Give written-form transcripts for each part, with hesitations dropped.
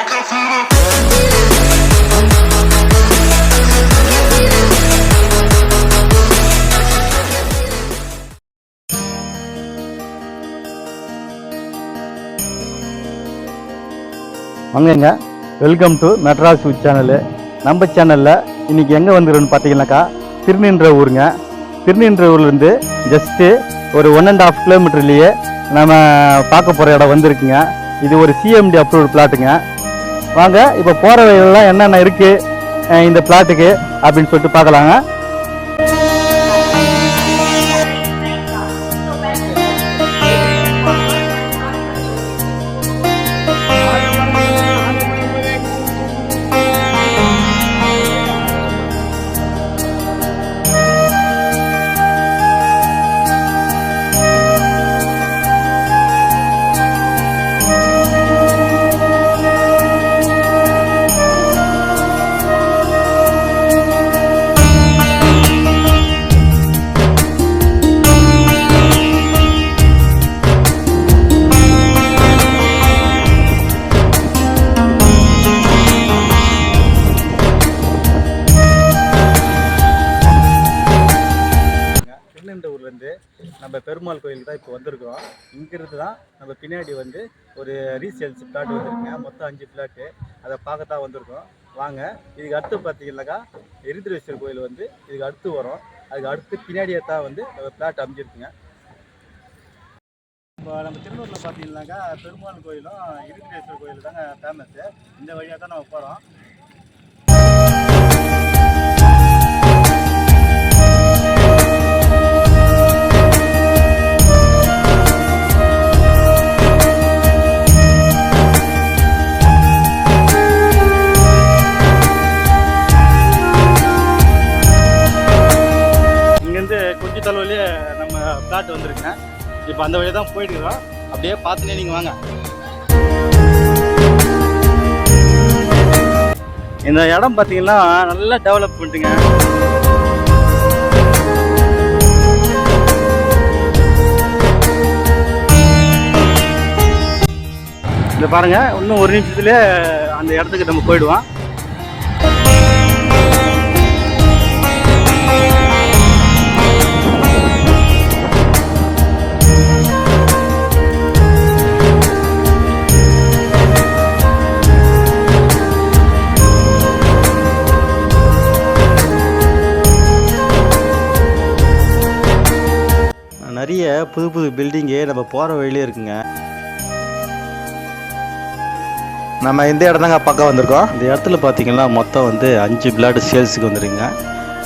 வாங்க, welcome to Madras food channel. நம்ம சேனலில் இன்றைக்கி எங்கே வந்துருன்னு பார்த்தீங்கன்னாக்கா திருநின்ற ஊருங்க. திருநின்ற ஊர்லேருந்து ஜஸ்ட்டு ஒரு 1.5 கிலோமீட்டர்லேயே நம்ம பார்க்க போகிற இடம் வந்திருக்குங்க. இது ஒரு சிஎம்டி அப்ரூவ்டு பிளாட்டுங்க. வாங்க இப்போ போகிற வழியெல்லாம் என்னென்ன இருக்குது இந்த பிளாட்டுக்கு அப்படின்னு சொல்லிட்டு பார்க்கலாங்க. ஊர்லேருந்து நம்ம பெருமாள் கோயிலுக்கு தான் இப்போ வந்திருக்கிறோம். இங்கிருந்து தான் நம்ம பின்னாடி வந்து ஒரு ரீசேல்ஸ் பிளாட் வந்துருக்குங்க. மொத்தம் 5 பிளாட்டு. அதை பார்க்கத்தான் வந்திருக்கோம். வாங்க, இதுக்கு அடுத்து பார்த்தீங்கன்னாக்கா எரித்ரேஸ்வரர் கோயில் வந்து இதுக்கு அடுத்து வரும். அதுக்கு அடுத்து பின்னாடியே தான் வந்து நம்ம பிளாட் அமைஞ்சிருக்குங்க. இப்போ நம்ம திருநூரில் பார்த்தீங்கன்னாக்கா பெருமாள் கோயிலும் எரித்ரேஸ்வரர் கோயில் தாங்க ஃபேமஸ்ஸு. இந்த வழியாக தான் நம்ம போகிறோம். கொஞ்சம் தொலைவிலேயே நம்ம பிளாட் வந்துருக்குங்க. இப்போ அந்த வழியாக தான் போயிட்டு இருக்கோம். அப்படியே பார்த்துனே நீங்கள் வாங்க. இந்த இடம் பார்த்தீங்கன்னா நல்லா டெவலப் பண்ணிட்டுங்க. இந்த பாருங்க, இன்னும் ஒரு நிமிஷத்துலேயே அந்த இடத்துக்கு நம்ம போயிடுவோம். நிறைய புது புது பில்டிங்கு நம்ம போகிற வழியிலே இருக்குங்க. நம்ம இந்த இடம் தாங்க பக்கம் வந்திருக்கோம். இந்த இடத்துல பார்த்தீங்கன்னா மொத்தம் வந்து 5 பிளாட் சேல்ஸுக்கு வந்துருங்க.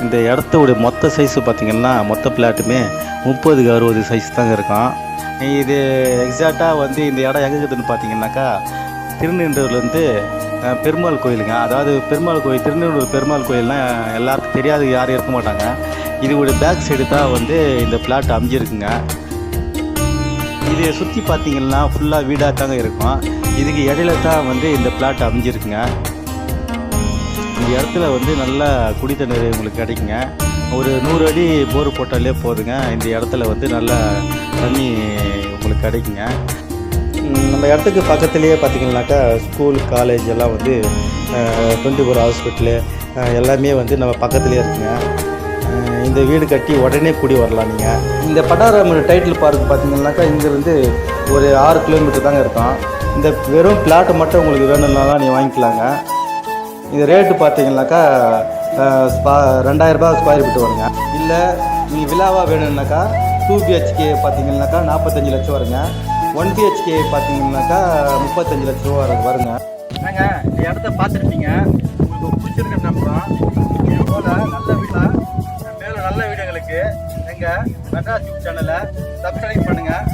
இந்த இடத்தோடைய மொத்த சைஸு பார்த்திங்கன்னா மொத்த பிளாட்டுமே 30-60 சைஸ் தாங்க இருக்கும். இது எக்ஸாக்டாக வந்து இந்த இடம் எங்கே இருக்குதுன்னு பார்த்தீங்கன்னாக்கா திருநின்றூர்லேருந்து பெருமாள் கோயிலுங்க. அதாவது பெருமாள் கோயில், திருநெல்வேலூர் பெருமாள் கோயில்னால் எல்லாருக்கும் தெரியாது, யாரும் இருக்க மாட்டாங்க. இதோடைய பேக் சைடு தான் வந்து இந்த பிளாட் அமைஞ்சிருக்குங்க. இதை சுற்றி பார்த்தீங்கன்னா ஃபுல்லாக வீடாக தாங்க இருக்கும். இதுக்கு இடையில தான் வந்து இந்த பிளாட் அமைஞ்சிருக்குங்க. இந்த இடத்துல வந்து நல்லா குடி தண்ணீர் உங்களுக்கு கிடைக்குங்க. ஒரு 100 அடி போர் போட்டாலே போதுங்க. இந்த இடத்துல வந்து நல்லா தண்ணி உங்களுக்கு கிடைக்குங்க. நம்ம இடத்துக்கு பக்கத்துலேயே பார்த்திங்கனாக்கா ஸ்கூல், காலேஜ் எல்லாம் வந்து 24 ஹாஸ்பிட்டலு எல்லாமே வந்து நம்ம பக்கத்துலேயே இருக்குங்க. இந்த வீடு கட்டி உடனே கூடி வரலாம். நீங்கள் இந்த பட்டாரம் டைட்டில் பார்க் பார்த்தீங்கன்னாக்கா இங்கேருந்து ஒரு 6 கிலோமீட்டர் தாங்க இருக்கும். இந்த வெறும் பிளாட்டை மட்டும் உங்களுக்கு வேணும்னாலாம் நீங்கள் வாங்கிக்கலாங்க. இந்த ரேட்டு பார்த்தீங்கன்னாக்கா 2000 ரூபாய் ஸ்கொயர் ஃபீட் வருங்க. இல்லை நீங்கள் விழாவாக வேணும்னாக்கா 2 BHK பார்த்தீங்கன்னாக்கா 45 லட்சம் வருங்க. 1 BHK பார்த்தீங்கன்னாக்கா 35 லட்ச ரூபா வருங்க. என்னங்க, இந்த இடத்த பார்த்துருப்பீங்க, உங்களுக்கு பிடிச்சிருக்குன்னு நம்புகிறோம். இது போல் நல்ல வீடாக மேலும் நல்ல வீடியோங்களுக்கு எங்கள் மெட்ராஸ் ஃபுட் சேனலை சப்ஸ்கிரைப் பண்ணுங்கள்,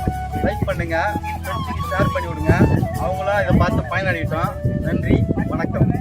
லைக் பண்ணுங்கள், ஃப்ரெண்ட்ஸுக்கு ஷேர் பண்ணி விடுங்க. அவங்களாம் இதை பார்த்து பயனடையட்டும். நன்றி, வணக்கம்.